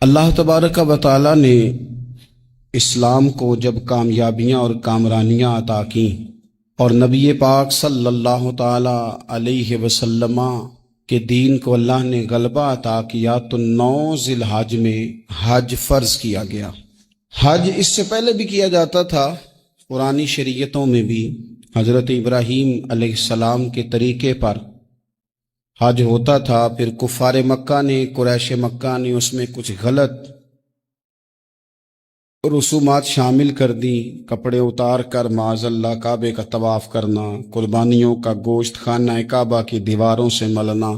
اللہ تبارک و تعالی نے اسلام کو جب کامیابیاں اور کامرانیاں عطا کیں اور نبی پاک صلی اللہ تعالی علیہ وسلم کے دین کو اللہ نے غلبہ عطا کیا تو 9 ذی الحج میں حج فرض کیا گیا۔ حج اس سے پہلے بھی کیا جاتا تھا، پرانی شریعتوں میں بھی حضرت ابراہیم علیہ السلام کے طریقے پر حج ہوتا تھا، پھر کفار مکہ نے، قریش مکہ نے اس میں کچھ غلط رسومات شامل کر دی، کپڑے اتار کر معاذ اللہ کعبے کا طواف کرنا، قربانیوں کا گوشت خانہ کعبہ کی دیواروں سے ملنا،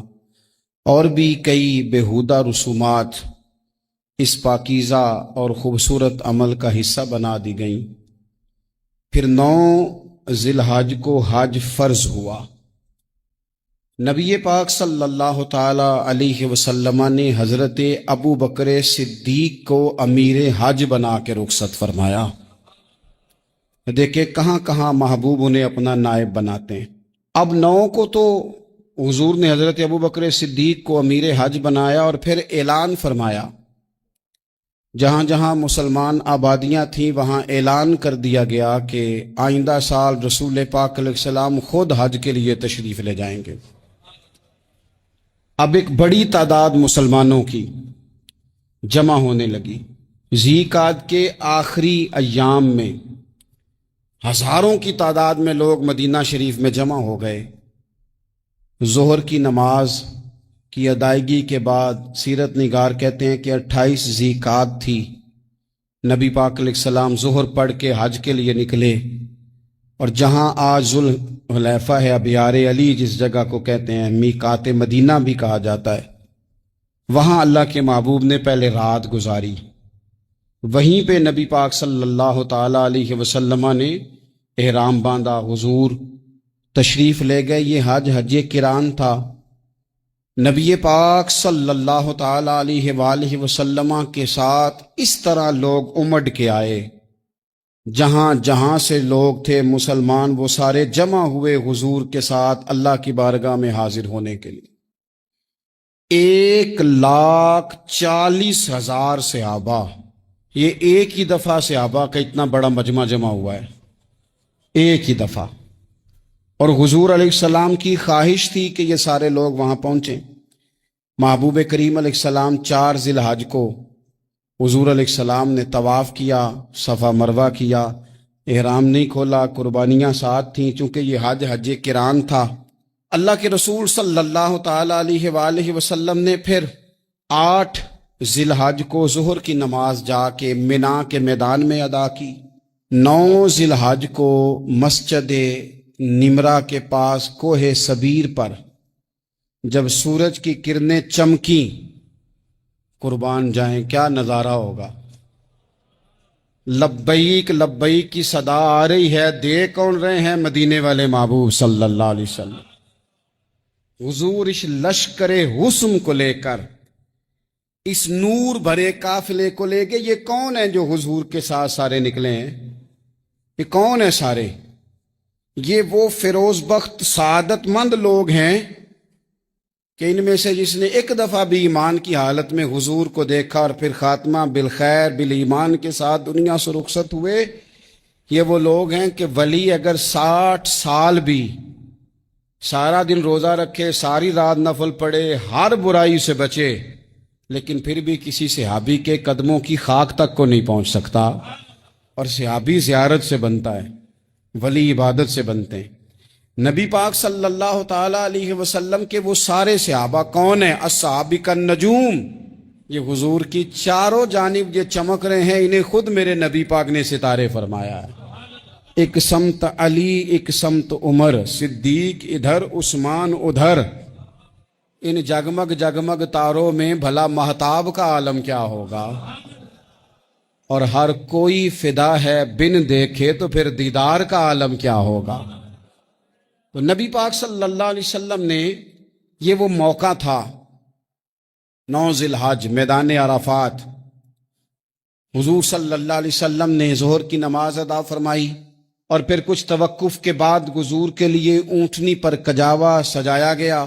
اور بھی کئی بیہودہ رسومات اس پاکیزہ اور خوبصورت عمل کا حصہ بنا دی گئیں۔ پھر 9 ذی الحج کو حج فرض ہوا۔ نبی پاک صلی اللہ تعالی علیہ وسلم نے حضرت ابو بکر صدیق کو امیر حج بنا کے رخصت فرمایا۔ دیکھیں کہاں کہاں محبوب انہیں اپنا نائب بناتے ہیں۔ اب 9 کو تو حضور نے حضرت ابو بکر صدیق کو امیر حج بنایا اور پھر اعلان فرمایا، جہاں جہاں مسلمان آبادیاں تھیں وہاں اعلان کر دیا گیا کہ آئندہ سال رسول پاک علیہ السلام خود حج کے لیے تشریف لے جائیں گے۔ اب ایک بڑی تعداد مسلمانوں کی جمع ہونے لگی۔ ذی قعدہ کے آخری ایام میں ہزاروں کی تعداد میں لوگ مدینہ شریف میں جمع ہو گئے۔ ظہر کی نماز کی ادائیگی کے بعد سیرت نگار کہتے ہیں کہ 28 ذی قعدہ تھی، نبی پاک علیہ السلام ظہر پڑھ کے حج کے لیے نکلے، اور جہاں آج ذوالحلیفہ ہے، ابیار علی جس جگہ کو کہتے ہیں، میقات مدینہ بھی کہا جاتا ہے، وہاں اللہ کے محبوب نے پہلے رات گزاری۔ وہیں پہ نبی پاک صلی اللہ تعالی علیہ وسلم نے احرام باندھا، حضور تشریف لے گئے۔ یہ حج قران تھا۔ نبی پاک صلی اللہ تعالی علیہ وآلہ وسلم کے ساتھ اس طرح لوگ امڑ کے آئے، جہاں جہاں سے لوگ تھے مسلمان وہ سارے جمع ہوئے حضور کے ساتھ اللہ کی بارگاہ میں حاضر ہونے کے لیے۔ 1,40,000 صحابہ، یہ ایک ہی دفعہ صحابہ کا اتنا بڑا مجمع جمع ہوا ہے، ایک ہی دفعہ۔ اور حضور علیہ السلام کی خواہش تھی کہ یہ سارے لوگ وہاں پہنچیں۔ محبوب کریم علیہ السلام 4 ذی الحج کو حضور علیہ السلام نے طواف کیا، صفا مروہ کیا، احرام نہیں کھولا، قربانیاں ساتھ تھیں، چونکہ یہ حج قران تھا۔ اللہ کے رسول صلی اللہ تعالی علیہ وآلہ وسلم نے پھر 8 ذی الحج کو ظہر کی نماز جا کے منا کے میدان میں ادا کی۔ 9 ذی الحج کو مسجد نمرہ کے پاس کوہ صبیر پر جب سورج کی کرنیں چمکیں، قربان جائیں کیا نظارہ ہوگا۔ لبیک لبیک کی صدا آ رہی ہے، دیکھ کون رہے ہیں؟ مدینے والے محبوب صلی اللہ علیہ وسلم۔ حضور اس لشکر حسن کو لے کر، اس نور بھرے قافلے کو لے کے، یہ کون ہیں جو حضور کے ساتھ سارے نکلے ہیں؟ یہ کون ہیں سارے؟ یہ وہ فیروز بخت سعادت مند لوگ ہیں کہ ان میں سے جس نے ایک دفعہ بھی ایمان کی حالت میں حضور کو دیکھا اور پھر خاتمہ بالخیر بالایمان کے ساتھ دنیا سے رخصت ہوئے، یہ وہ لوگ ہیں کہ ولی اگر 60 سال بھی سارا دن روزہ رکھے، ساری رات نفل پڑھے، ہر برائی سے بچے، لیکن پھر بھی کسی صحابی کے قدموں کی خاک تک کو نہیں پہنچ سکتا۔ اور صحابی زیارت سے بنتا ہے، ولی عبادت سے بنتے ہیں۔ نبی پاک صلی اللہ تعالی علیہ وسلم کے وہ سارے صحابہ کون ہیں؟ الصحابہ النجوم، یہ حضور کی چاروں جانب یہ چمک رہے ہیں، انہیں خود میرے نبی پاک نے ستارے فرمایا ہے۔ ایک سمت علی، ایک سمت عمر، صدیق ادھر، عثمان ادھر، ان جگمگ جگمگ تاروں میں بھلا مہتاب کا عالم کیا ہوگا؟ اور ہر کوئی فدا ہے بن دیکھے تو پھر دیدار کا عالم کیا ہوگا؟ تو نبی پاک صلی اللہ علیہ وسلم نے یہ وہ موقع تھا، 9 ذی الحج میدان عرفات، حضور صلی اللہ علیہ وسلم نے ظہر کی نماز ادا فرمائی، اور پھر کچھ توقف کے بعد حضور کے لیے اونٹنی پر کجاوا سجایا گیا۔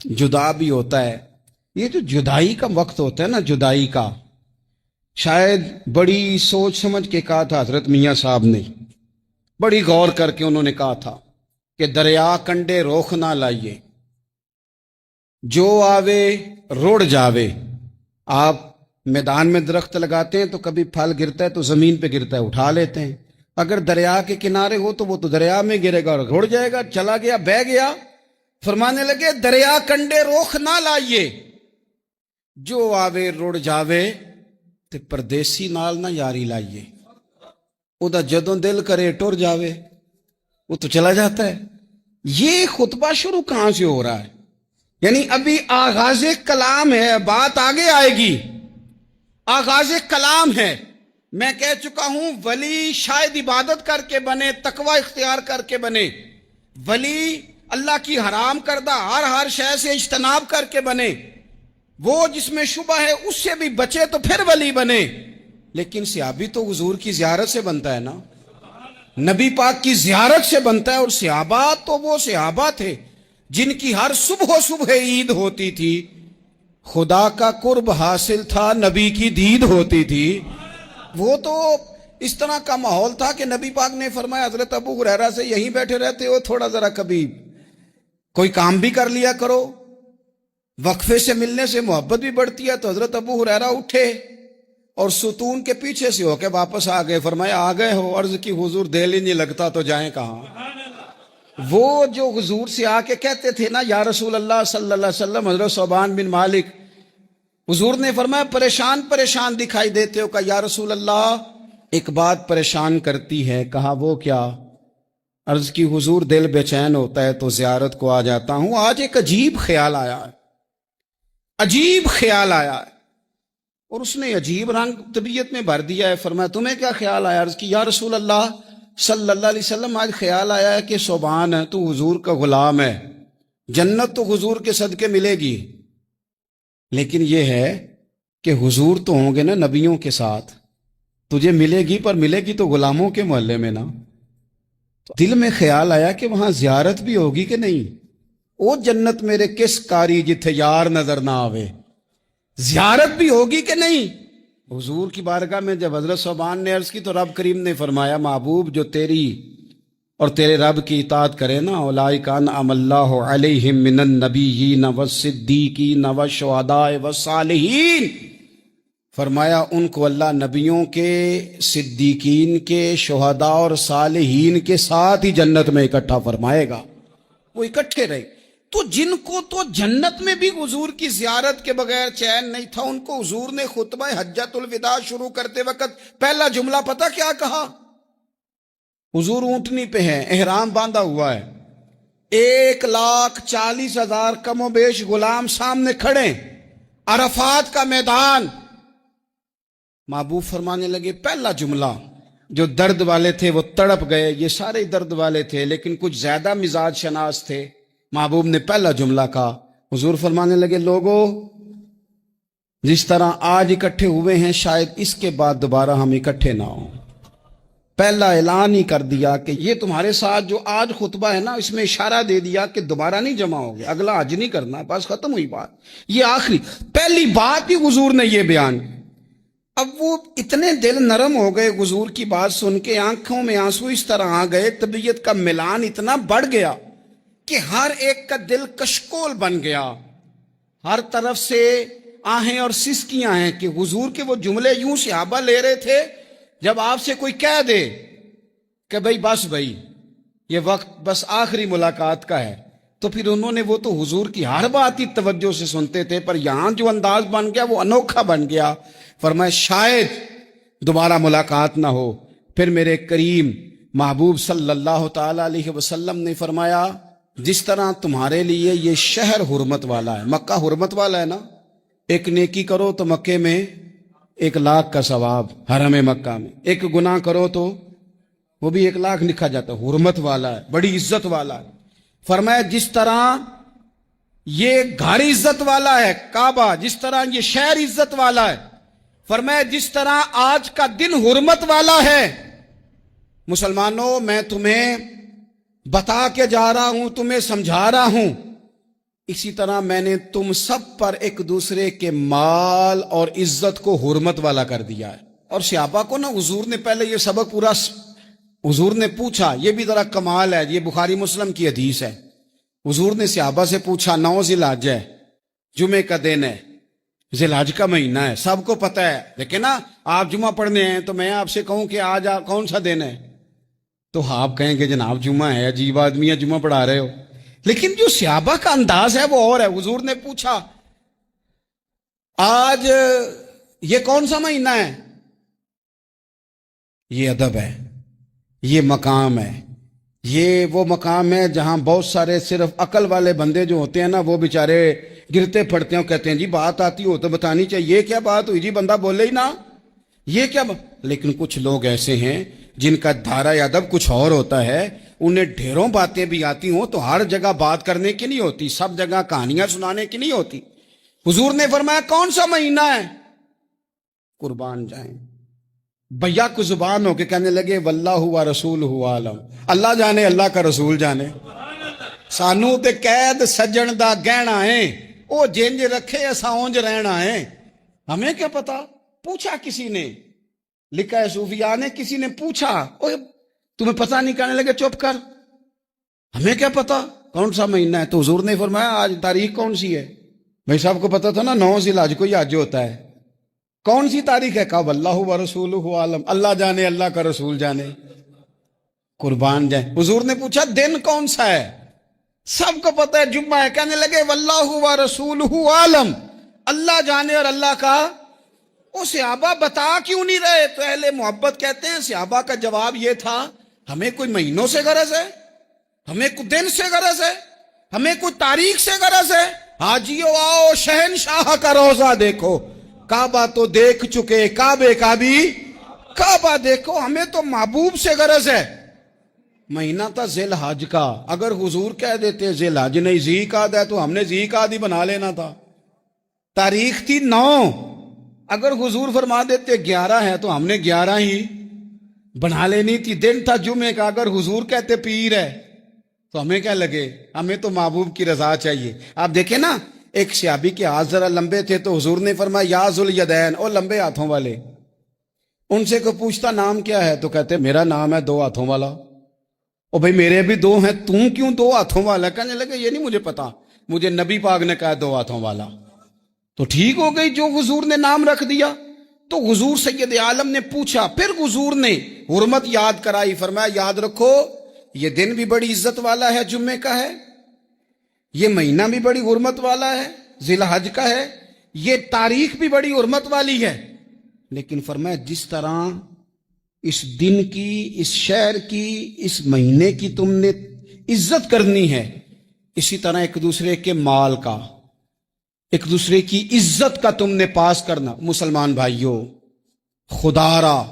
جدا بھی ہوتا ہے. یہ جو جدائی کا وقت ہوتا ہے نا، جدائی کا، شاید بڑی سوچ سمجھ کے کہا تھا حضرت میاں صاحب نے، بڑی غور کر کے انہوں نے کہا تھا کہ دریا کنڈے روخ نہ لائیے، جو آوے روڑ جاوے. آپ میدان میں درخت لگاتے ہیں تو کبھی پھل گرتا ہے تو زمین پہ گرتا ہے، اٹھا لیتے ہیں. اگر دریا کے کنارے ہو تو وہ تو دریا میں گرے گا اور روڑ جائے گا، چلا گیا، بہہ گیا. فرمانے لگے دریا کنڈے روخ نہ لائیے، جو آوے روڑ جاوے، تے پردیسی نال نہ یاری لائیے. او دا جدوں دل کرے ٹر جاوے، وہ تو چلا جاتا ہے. یہ خطبہ شروع کہاں سے ہو رہا ہے؟ یعنی ابھی آغاز کلام ہے، بات آگے آئے گی. آغاز کلام ہے. میں کہہ چکا ہوں ولی شاید عبادت کر کے بنے، تقوی اختیار کر کے بنے. ولی اللہ کی حرام کردہ ہر شے سے اجتناب کر کے بنے. وہ جس میں شبہ ہے اس سے بھی بچے تو پھر ولی بنے. لیکن صحابی تو حضور کی زیارت سے بنتا ہے نا، نبی پاک کی زیارت سے بنتا ہے. اور صحابہ تو وہ صحابہ تھے جن کی ہر صبح عید ہوتی تھی. خدا کا قرب حاصل تھا، نبی کی دید ہوتی تھی. وہ تو اس طرح کا ماحول تھا کہ نبی پاک نے فرمایا حضرت ابو ہریرہ سے یہیں بیٹھے رہتے ہو، تھوڑا ذرا کبھی کوئی کام بھی کر لیا کرو. وقفے سے ملنے سے محبت بھی بڑھتی ہے. تو حضرت ابو ہریرہ اٹھے اور ستون کے پیچھے سے ہو کے واپس آ گئے. فرمایا آ گئے ہو؟ عرض کی حضور دل ہی نہیں لگتا تو جائیں کہاں. وہ جو حضور سے آ کے کہتے تھے نا یا رسول اللہ صلی اللہ علیہ وسلم، حضرت صوبان بن مالک، حضور نے فرمایا پریشان پریشان دکھائی دیتے ہو. کہا یا رسول اللہ ایک بات پریشان کرتی ہے. کہا وہ کیا؟ عرض کی حضور دل بے چین ہوتا ہے تو زیارت کو آ جاتا ہوں. آج ایک عجیب خیال آیا ہے، عجیب خیال آیا ہے، اور اس نے عجیب رنگ طبیعت میں بھر دیا ہے. فرمایا تمہیں کیا خیال آیا؟ عرض کی یا رسول اللہ صلی اللہ علیہ وسلم آج خیال آیا ہے کہ صوبان ہے تو حضور کا غلام ہے، جنت تو حضور کے صدقے ملے گی، لیکن یہ ہے کہ حضور تو ہوں گے نا نبیوں کے ساتھ، تجھے ملے گی پر ملے گی تو غلاموں کے محلے میں نا. تو دل میں خیال آیا کہ وہاں زیارت بھی ہوگی کہ نہیں. او جنت میرے کس کاری جتھے یار نظر نہ آوے، زیارت بھی ہوگی کہ نہیں. حضور کی بارگاہ میں جب حضرت صوبان نے عرض کی تو رب کریم نے فرمایا محبوب جو تیری اور تیرے رب کی اطاعت کرے نا، اولئک انعم اللہ علیہم من النبیین والصدیقین والشہداء والصالحین، فرمایا ان کو اللہ نبیوں کے، صدیقین کے، شہداء اور صالحین کے ساتھ ہی جنت میں اکٹھا فرمائے گا. وہ اکٹھے رہے. تو جن کو تو جنت میں بھی حضور کی زیارت کے بغیر چین نہیں تھا، ان کو حضور نے خطبہ حجۃ الوداع شروع کرتے وقت پہلا جملہ پتہ کیا کہا؟ حضور اونٹنی پہ ہیں، احرام باندھا ہوا ہے، 1,40,000 کم و بیش غلام سامنے کھڑے، عرفات کا میدان. محبوب فرمانے لگے پہلا جملہ، جو درد والے تھے وہ تڑپ گئے، یہ سارے درد والے تھے لیکن کچھ زیادہ مزاج شناس تھے. محبوب نے پہلا جملہ کہا. حضور فرمانے لگے لوگو جس طرح آج اکٹھے ہوئے ہیں شاید اس کے بعد دوبارہ ہم اکٹھے نہ ہوں. پہلا اعلان ہی کر دیا کہ یہ تمہارے ساتھ جو آج خطبہ ہے نا، اس میں اشارہ دے دیا کہ دوبارہ نہیں جمع ہوگے، اگلا حج نہیں کرنا، بس ختم ہوئی بات. یہ آخری پہلی بات ہی حضور نے یہ بیان. اب وہ اتنے دل نرم ہو گئے حضور کی بات سن کے، آنکھوں میں آنسو اس طرح آ گئے، طبیعت کا ملان اتنا بڑھ گیا کہ ہر ایک کا دل کشکول بن گیا. ہر طرف سے آہیں اور سسکیاں ہیں کہ حضور کے وہ جملے یوں صحابہ لے رہے تھے جب آپ سے کوئی کہہ دے کہ بھائی یہ وقت بس آخری ملاقات کا ہے، تو پھر انہوں نے وہ تو حضور کی ہر بات ہی توجہ سے سنتے تھے، پر یہاں جو انداز بن گیا وہ انوکھا بن گیا. فرمایا شاید دوبارہ ملاقات نہ ہو. پھر میرے کریم محبوب صلی اللہ تعالی علیہ وسلم نے فرمایا جس طرح تمہارے لیے یہ شہر حرمت والا ہے، مکہ حرمت والا ہے نا، ایک نیکی کرو تو مکے میں 1,00,000 کا ثواب، حرم مکہ میں ایک گناہ کرو تو وہ بھی 1,00,000 لکھا جاتا ہے. حرمت والا ہے، بڑی عزت والا ہے. فرمایا جس طرح یہ گھر عزت والا ہے کعبہ، جس طرح یہ شہر عزت والا ہے، فرمایا جس طرح آج کا دن حرمت والا ہے. مسلمانوں میں تمہیں بتا کے جا رہا ہوں، تمہیں سمجھا رہا ہوں، اسی طرح میں نے تم سب پر ایک دوسرے کے مال اور عزت کو حرمت والا کر دیا ہے. اور صحابہ کو نا حضور نے پہلے یہ سبق پورا حضور نے پوچھا. یہ بھی ذرا کمال ہے, یہ بخاری مسلم کی حدیث ہے. حضور نے صحابہ سے پوچھا, 9 ذی الحجہ ہے, جمعے کا دن ہے, ذی الحج کا مہینہ ہے, سب کو پتہ ہے. لیکن نا آپ جمعہ پڑھنے ہیں تو میں آپ سے کہوں کہ آج کون سا دن ہے, تو آپ کہیں گے جناب جمعہ ہے, عجیب آدمی ہے, جمعہ پڑھا رہے ہو. لیکن جو صحابہ کا انداز ہے وہ اور ہے. حضور نے پوچھا آج یہ کون سا مہینہ ہے. یہ ادب ہے, یہ مقام ہے. یہ وہ مقام ہے جہاں بہت سارے صرف عقل والے بندے جو ہوتے ہیں نا, وہ بیچارے گرتے پھڑتے ہیں, کہتے ہیں جی بات آتی ہو تو بتانی چاہیے. یہ کیا بات ہوئی جی, بندہ بولے ہی نا, یہ کیا لیکن کچھ لوگ ایسے ہیں جن کا دھارا ادب کچھ اور ہوتا ہے. انہیں ڈھیروں باتیں بھی آتی ہوں تو ہر جگہ بات کرنے کی نہیں ہوتی, سب جگہ کہانیاں سنانے کی نہیں ہوتی. حضور نے فرمایا کون سا مہینہ ہے. قربان جائیں, بھیا کو زبان ہو کے کہنے لگے واللہ و رسول عالم, اللہ جانے اللہ کا رسول جانے. سانو تے قید سجن دا گہنا ہے, او جنج رکھے اساں اونج رہنا ہے. ہمیں کیا پتا, پوچھا کسی نے, لکھا ہے صوفیاء نے, کسی نے پوچھا تمہیں پتہ نہیں, کہنے لگے چپ کر, ہمیں کیا پتا کون سا مہینہ ہے. تو حضور نے فرمایا آج تاریخ کون سی ہے. بھائی صاحب کو پتا تھا نا 9 ذی الحج کو ہی حج ہوتا ہے. کون سی تاریخ ہے, کہا واللہ و رسولہ عالم, اللہ جانے اللہ کا رسول جانے. قربان جائیں. حضور نے پوچھا دن کون سا ہے, سب کو پتا ہے جمعہ ہے. کہنے لگے واللہ و رسولہ عالم, اللہ جانے اور اللہ کا. وہ صحابہ بتا کیوں نہیں رہے. تو اہل محبت کہتے ہیں صحابہ کا جواب یہ تھا, ہمیں کوئی مہینوں سے غرض ہے, ہمیں کوئی دن سے غرض ہے, ہمیں کوئی تاریخ سے غرض ہے. حاجیو آؤ شہنشاہ کا روزہ دیکھو, کعبہ تو دیکھ چکے, کعبے کا بھی کعبہ دیکھو. ہمیں تو محبوب سے غرض ہے. مہینہ تھا ذی الحج کا, اگر حضور کہہ دیتے ذی الحج نہیں ذی قعدہ ہے تو ہم نے ذی قعدہ ہی بنا لینا تھا. تاریخ تھی 9, اگر حضور فرما دیتے 11 ہے تو ہم نے 11 ہی بنا لینی تھی. دن تھا جمعے کا, اگر حضور کہتے پیر ہے تو ہمیں کیا لگے, ہمیں تو محبوب کی رضا چاہیے. آپ دیکھیں نا, ایک صحابی کے ہاتھ ذرا لمبے تھے تو حضور نے فرمایا یا ذوالیدین, او لمبے ہاتھوں والے. ان سے کوئی پوچھتا نام کیا ہے تو کہتے میرا نام ہے 2 ہاتھوں والا. او بھائی میرے بھی 2 ہیں, تم کیوں 2 ہاتھوں والا. کہنے لگے یہ نہیں مجھے پتا, مجھے نبی پاک نے کہا 2 ہاتھوں والا. تو ٹھیک ہو گئی جو حضور نے نام رکھ دیا. تو حضور سید عالم نے پوچھا, پھر حضور نے حرمت یاد کرائی. فرمایا یاد رکھو یہ دن بھی بڑی عزت والا ہے, جمعے کا ہے. یہ مہینہ بھی بڑی حرمت والا ہے, ذی الحج کا ہے. یہ تاریخ بھی بڑی حرمت والی ہے. لیکن فرمایا جس طرح اس دن کی, اس شہر کی, اس مہینے کی تم نے عزت کرنی ہے, اسی طرح ایک دوسرے کے مال کا, ایک دوسرے کی عزت کا تم نے پاس کرنا. مسلمان بھائیوں, خدا را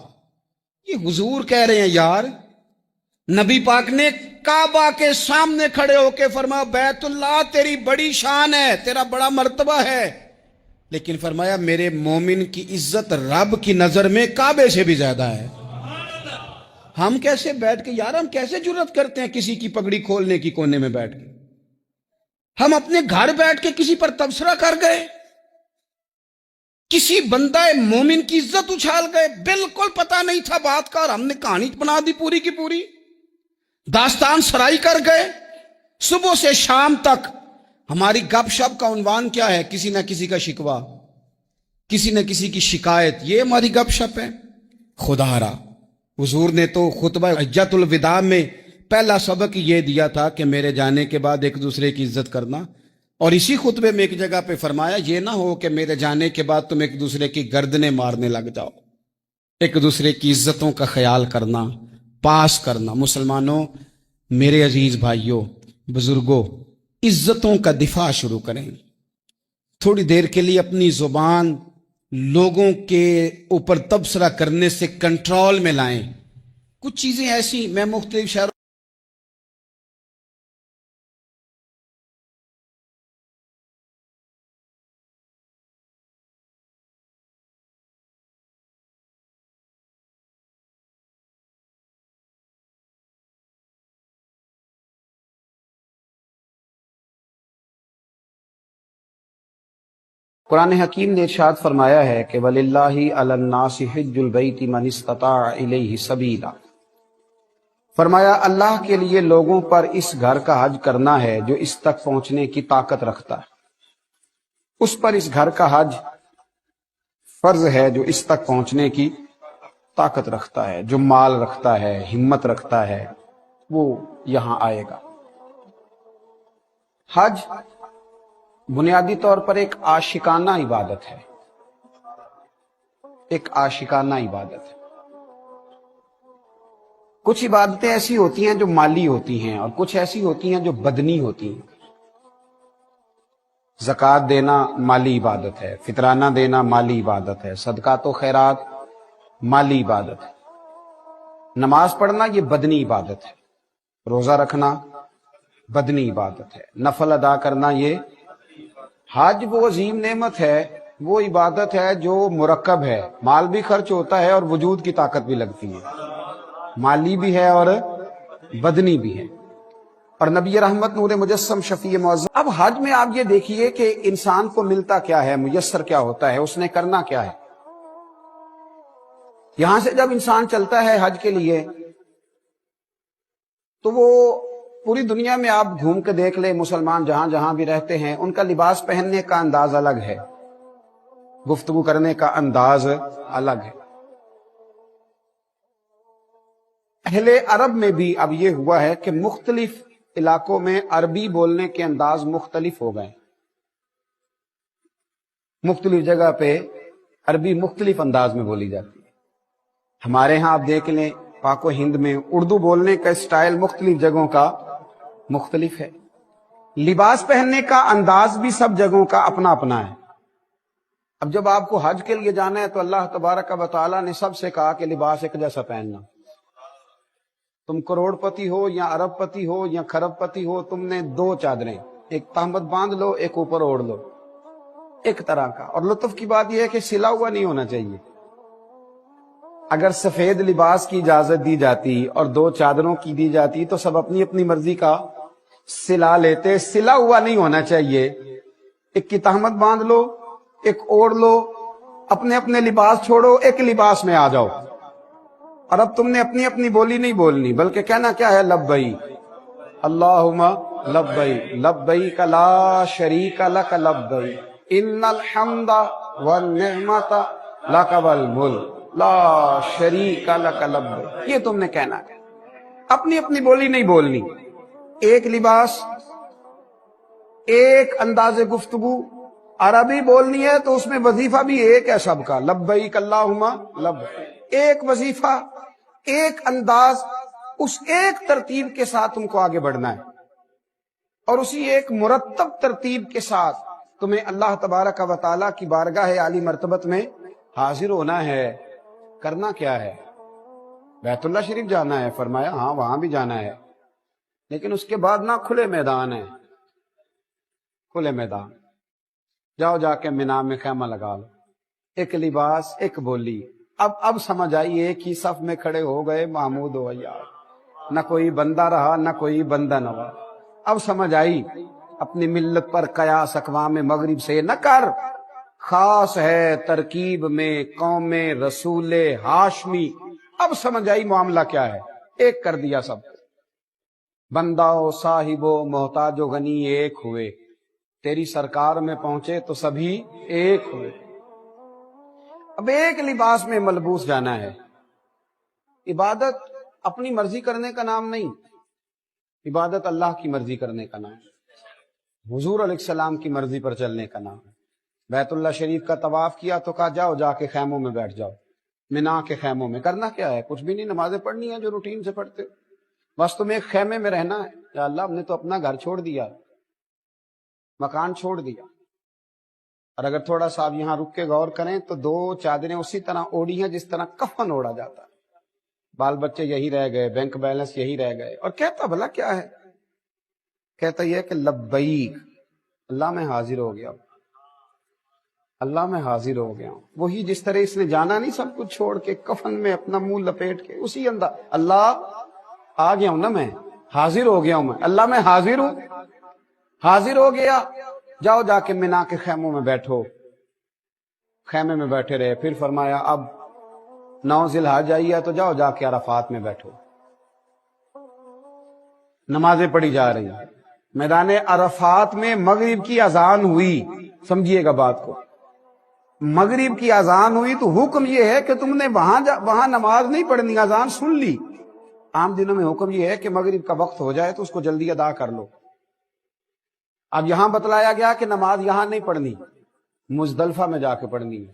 یہ حضور کہہ رہے ہیں یار. نبی پاک نے کعبہ کے سامنے کھڑے ہو کے فرمایا بیت اللہ تیری بڑی شان ہے, تیرا بڑا مرتبہ ہے. لیکن فرمایا میرے مومن کی عزت رب کی نظر میں کعبے سے بھی زیادہ ہے. ہم کیسے بیٹھ کے یار, ہم کیسے جرت کرتے ہیں کسی کی پگڑی کھولنے کی کونے میں بیٹھ کے. ہم اپنے گھر بیٹھ کے کسی پر تبصرہ کر گئے, کسی بندہ مومن کی عزت اچھال گئے. بالکل پتہ نہیں تھا بات کا, اور ہم نے کہانی بنا دی پوری کی پوری, داستان سرائی کر گئے. صبح سے شام تک ہماری گپ شپ کا عنوان کیا ہے, کسی نہ کسی کا شکوہ, کسی نہ کسی کی شکایت, یہ ہماری گپ شپ ہے. خدا را حضور نے تو خطبہ حجۃ الوداع میں پہلا سبق یہ دیا تھا کہ میرے جانے کے بعد ایک دوسرے کی عزت کرنا. اور اسی خطبے میں ایک جگہ پہ فرمایا یہ نہ ہو کہ میرے جانے کے بعد تم ایک دوسرے کی گردنیں مارنے لگ جاؤ. ایک دوسرے کی عزتوں کا خیال کرنا, پاس کرنا. مسلمانوں, میرے عزیز بھائیوں, بزرگوں, عزتوں کا دفاع شروع کریں. تھوڑی دیر کے لیے اپنی زبان لوگوں کے اوپر تبصرہ کرنے سے کنٹرول میں لائیں. کچھ چیزیں ایسی, میں مختلف شہروں قرآن حکیم نے ارشاد فرمایا ہے کہ وَلِلَّهِ عَلَى النَّاسِ حِجُّ الْبَيْتِ مَنِ اسْتَطَاعَ إِلَيْهِ سَبِيلًا، فرمایا اللہ کے لیے لوگوں پر اس گھر کا حج کرنا ہے جو اس تک پہنچنے کی طاقت رکھتا ہے۔ اس پر اس گھر کا حج فرض ہے جو اس تک پہنچنے کی طاقت رکھتا ہے، جو مال رکھتا ہے، ہمت رکھتا ہے، وہ یہاں آئے گا۔ حج بنیادی طور پر ایک عاشقانہ عبادت ہے، ایک عاشقانہ عبادت ہے۔ کچھ عبادتیں ایسی ہوتی ہیں جو مالی ہوتی ہیں اور کچھ ایسی ہوتی ہیں جو بدنی ہوتی ہیں۔ زکوٰۃ دینا مالی عبادت ہے، فطرانہ دینا مالی عبادت ہے، صدقات و خیرات مالی عبادت ہے، نماز پڑھنا یہ بدنی عبادت ہے، روزہ رکھنا بدنی عبادت ہے، نفل ادا کرنا یہ۔ حج وہ عظیم نعمت ہے، وہ عبادت ہے جو مرکب ہے، مال بھی خرچ ہوتا ہے اور وجود کی طاقت بھی لگتی ہے، مالی بھی ہے اور بدنی بھی ہے۔ اور نبی رحمت نور مجسم شفیع معظم۔ اب حج میں آپ یہ دیکھیے کہ انسان کو ملتا کیا ہے، میسر کیا ہوتا ہے، اس نے کرنا کیا ہے۔ یہاں سے جب انسان چلتا ہے حج کے لیے تو وہ پوری دنیا میں آپ گھوم کے دیکھ لیں، مسلمان جہاں جہاں بھی رہتے ہیں ان کا لباس پہننے کا انداز الگ ہے، گفتگو کرنے کا انداز الگ ہے۔ اہل عرب میں بھی اب یہ ہوا ہے کہ مختلف علاقوں میں عربی بولنے کے انداز مختلف ہو گئے، مختلف جگہ پہ عربی مختلف انداز میں بولی جاتی ہے۔ ہمارے ہاں آپ دیکھ لیں پاک و ہند میں اردو بولنے کا اسٹائل مختلف جگہوں کا مختلف ہے، لباس پہننے کا انداز بھی سب جگہوں کا اپنا اپنا ہے۔ اب جب آپ کو حج کے لیے جانا ہے تو اللہ تبارک و تعالیٰ نے سب سے کہا کہ لباس ایک جیسا پہننا، تم کروڑ پتی ہو یا ارب پتی ہو یا کھرب پتی ہو، تم نے دو چادریں، ایک تہمت باندھ لو، ایک اوپر اوڑھ لو، ایک طرح کا۔ اور لطف کی بات یہ ہے کہ سلا ہوا نہیں ہونا چاہیے۔ اگر سفید لباس کی اجازت دی جاتی اور دو چادروں کی دی جاتی تو سب اپنی اپنی مرضی کا سلا لیتے، سلا ہوا نہیں ہونا چاہیے۔ ایک کی تہمت باندھ لو، ایک اوڑھ لو، اپنے اپنے لباس چھوڑو، ایک لباس میں آ جاؤ۔ اور اب تم نے اپنی اپنی بولی نہیں بولنی بلکہ کہنا کیا ہے، لبیک اللہم لبیک لبیک لا شریک لک لبیک ان الحمد والنعمت لک والملک لا شریک لک لبیک، یہ تم نے کہنا ہے، اپنی اپنی بولی نہیں بولنی، ایک لباس، ایک انداز گفتگو۔ عربی بولنی ہے تو اس میں وظیفہ بھی ایک ہے سب کا، لبیک اللہم لبیک، ایک وظیفہ، ایک انداز، اس ایک ترتیب کے ساتھ تم کو آگے بڑھنا ہے، اور اسی ایک مرتب ترتیب کے ساتھ تمہیں اللہ تبارک و تعالیٰ کی بارگاہ عالی مرتبت میں حاضر ہونا ہے۔ کرنا کیا ہے؟ بیت اللہ شریف جانا ہے، فرمایا ہاں وہاں بھی جانا ہے، لیکن اس کے بعد نہ کھلے میدان ہے، کھلے میدان جاؤ، جا کے مینا میں خیمہ لگا لو، ایک لباس، ایک بولی۔ اب سمجھ آئی، ایک ہی صف میں کھڑے ہو گئے محمود و عیار، نہ کوئی بندہ رہا نہ کوئی بندہ نوا۔ اب سمجھ آئی، اپنی ملت پر قیاس اقوام مغرب سے نہ کر، خاص ہے ترکیب میں قوم رسول ہاشمی۔ اب سمجھ آئی معاملہ کیا ہے، ایک کر دیا سب، بندہ و صاحب و محتاج و غنی ایک ہوئے، تیری سرکار میں پہنچے تو سبھی ایک ہوئے۔ اب ایک لباس میں ملبوس جانا ہے۔ عبادت اپنی مرضی کرنے کا نام نہیں، عبادت اللہ کی مرضی کرنے کا نام ہے، حضور علیہ السلام کی مرضی پر چلنے کا نام ہے۔ بیت اللہ شریف کا طواف کیا تو کہا جاؤ، جا کے خیموں میں بیٹھ جاؤ، مینا کے خیموں میں۔ کرنا کیا ہے؟ کچھ بھی نہیں، نمازیں پڑھنی ہیں جو روٹین سے پڑھتے ہو، بس تمہیں ایک خیمے میں رہنا ہے۔ یا اللہ، ہم نے تو اپنا گھر چھوڑ دیا، مکان چھوڑ دیا، اور اگر تھوڑا سا آپ یہاں رک کے غور کریں تو دو چادریں اسی طرح اوڑی ہیں جس طرح کفن اوڑا جاتا ہے، بال بچے یہی رہ گئے، بینک بیلنس یہی رہ گئے، اور کہتا بھلا کیا ہے؟ کہتا یہ ہے کہ لبیک، اللہ میں حاضر ہو گیا ہوں، اللہ میں حاضر ہو گیا ہوں۔ وہی جس طرح اس نے جانا نہیں سب کچھ چھوڑ کے، کفن میں اپنا منہ لپیٹ کے، اسی انداز، اللہ آ گیا ہوں نا، میں حاضر ہو گیا ہوں، میں اللہ میں حاضر ہوں، حاضر ہو گیا۔ جاؤ، جا کے مینا کے خیموں میں بیٹھو، خیمے میں بیٹھے رہے. پھر فرمایا اب 9 ذی الحج آئی ہے تو جاؤ جا کے عرفات میں بیٹھو. نمازیں پڑھی جا رہی ہیں. میدان عرفات میں مغرب کی اذان ہوئی. سمجھیے گا بات کو. مغرب کی اذان ہوئی تو حکم یہ ہے کہ تم نے وہاں نماز نہیں پڑھنی, اذان سن لی. عام دنوں میں حکم یہ ہے کہ مغرب کا وقت ہو جائے تو اس کو جلدی ادا کر لو. اب یہاں بتلایا گیا کہ نماز یہاں نہیں پڑھنی, مزدلفہ میں جا کے پڑھنی ہے.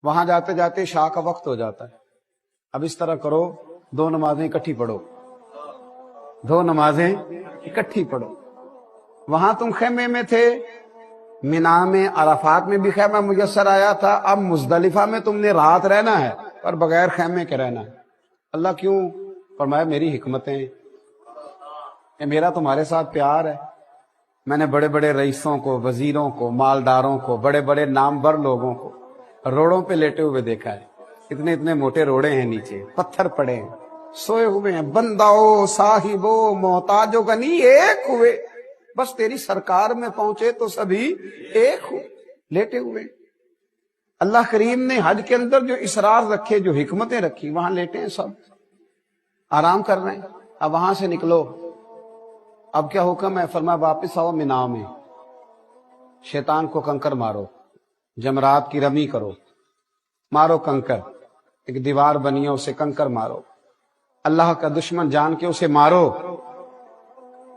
وہاں جاتے جاتے عشاء کا وقت ہو جاتا ہے. اب اس طرح کرو, 2 نمازیں اکٹھی پڑھو, 2 نمازیں اکٹھی پڑھو. وہاں تم خیمے میں تھے, مینا میں عرفات میں بھی خیمہ میسر آیا تھا. اب مزدلفہ میں تم نے رات رہنا ہے پر بغیر خیمے کے رہنا ہے. اللہ کیوں؟ فرمایا میری حکمتیں, یہ میرا تمہارے ساتھ پیار ہے. میں نے بڑے بڑے رئیسوں کو, وزیروں کو, مالداروں کو, بڑے بڑے نامور لوگوں کو روڑوں پہ لیٹے ہوئے دیکھا ہے. اتنے اتنے موٹے روڑے ہیں, نیچے پتھر پڑے ہیں, سوئے ہوئے ہیں. بنداؤ صاحبو محتاجو غنی ایک ہوئے, بس تیری سرکار میں پہنچے تو سبھی ایک ہوئے, لیٹے ہوئے. اللہ کریم نے حج کے اندر جو اسرار رکھے, جو حکمتیں رکھی, وہاں لیٹے ہیں سب, آرام کر رہے ہیں. اب وہاں سے نکلو. اب کیا حکم ہے؟ فرمایا واپس آؤ مینا میں, شیطان کو کنکر مارو, جمرات کی رمی کرو, مارو کنکر. ایک دیوار بنی ہے اسے کنکر مارو. اللہ کا دشمن جان کے اسے مارو.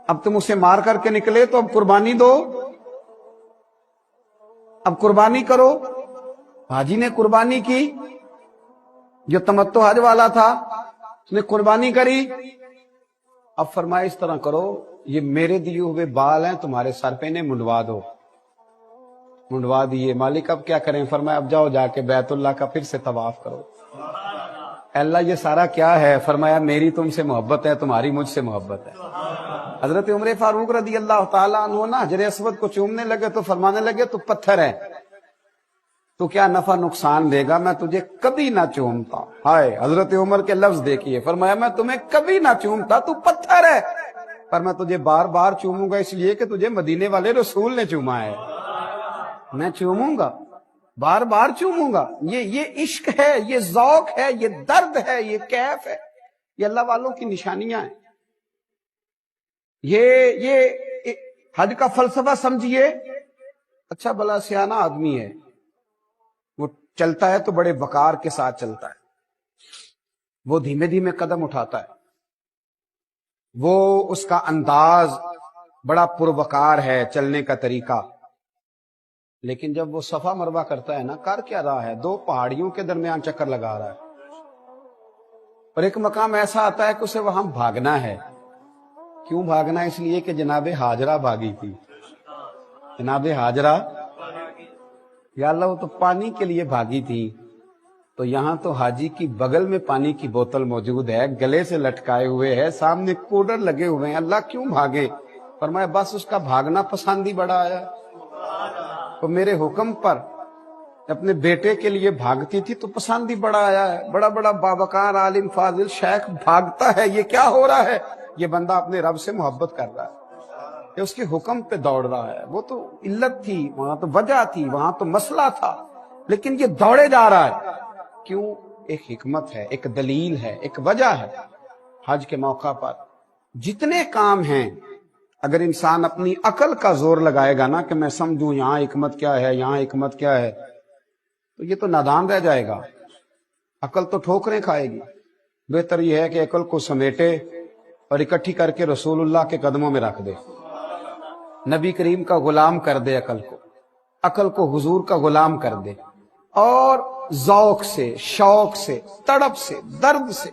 اب تم اسے مار کر کے نکلے تو اب قربانی دو, اب قربانی کرو. حاجی نے قربانی کی, جو تمتع حج والا تھا اس نے قربانی کری. اب فرمایا اس طرح کرو, یہ میرے دیے ہوئے بال ہیں, تمہارے سر پہ انہیں منڈوا دو. منڈوا دیے. مالک اب کیا کریں؟ فرمایا اب جاؤ جا کے بیت اللہ کا پھر سے طواف کرو. اللہ یہ سارا کیا ہے؟ فرمایا میری تم سے محبت ہے, تمہاری مجھ سے محبت ہے. حضرت عمر فاروق رضی اللہ تعالیٰ عنہ نا حجر اسود کو چومنے لگے تو فرمانے لگے تو پتھر ہے, تو کیا نفع نقصان دے گا, میں تجھے کبھی نہ چومتا. ہائے حضرت عمر کے لفظ دیکھیے, فرمایا میں تمہیں کبھی نہ چومتا, تو پتھر ہے, پر میں تجھے بار بار چوموں گا اس لیے کہ تجھے مدینے والے رسول نے چوما ہے. میں چوموں گا, بار بار چوموں گا. یہ عشق ہے, یہ ذوق ہے, یہ درد ہے, یہ کیف ہے. یہ اللہ والوں کی نشانیاں ہیں. یہ حج کا فلسفہ سمجھیے. اچھا بلا سیانہ آدمی ہے, وہ چلتا ہے تو بڑے وقار کے ساتھ چلتا ہے, وہ دھیمے دھیمے قدم اٹھاتا ہے, وہ اس کا انداز بڑا پروقار ہے چلنے کا طریقہ. لیکن جب وہ صفا مروہ کرتا ہے نا, کر کیا رہا ہے؟ 2 پہاڑیوں کے درمیان چکر لگا رہا ہے. اور ایک مقام ایسا آتا ہے کہ اسے وہاں بھاگنا ہے. کیوں بھاگنا؟ اس لیے کہ جناب ہاجرہ بھاگی تھی. جناب ہاجرہ, یا اللہ وہ تو پانی کے لیے بھاگی تھی, تو یہاں تو حاجی کی بغل میں پانی کی بوتل موجود ہے, گلے سے لٹکائے ہوئے ہے, سامنے کولر لگے ہوئے ہیں. اللہ کیوں بھاگے؟ فرمایا بس اس کا بھاگنا پسند ہی بڑا آیا. تو میرے حکم پر اپنے بیٹے کے لیے بھاگتی تھی تو پسند ہی بڑا آیا ہے. بڑا بڑا بابکار عالم فاضل شیخ بھاگتا ہے, یہ کیا ہو رہا ہے؟ یہ بندہ اپنے رب سے محبت کر رہا ہے, یہ اس کے حکم پہ دوڑ رہا ہے. وہ تو علت تھی, وہاں تو وجہ تھی, وہاں تو مسئلہ تھا, لیکن یہ دوڑے جا رہا ہے. کیوں؟ ایک حکمت ہے, ایک دلیل ہے, ایک وجہ ہے. حج کے موقع پر جتنے کام ہیں, اگر انسان اپنی عقل کا زور لگائے گا نا کہ میں سمجھوں یہاں حکمت کیا ہے, یہاں حکمت کیا ہے, تو یہ تو نادان رہ جائے گا. عقل تو ٹھوکریں کھائے گی. بہتر یہ ہے کہ عقل کو سمیٹے اور اکٹھی کر کے رسول اللہ کے قدموں میں رکھ دے, نبی کریم کا غلام کر دے. عقل کو حضور کا غلام کر دے, اور ذوق سے, شوق سے, تڑپ سے, درد سے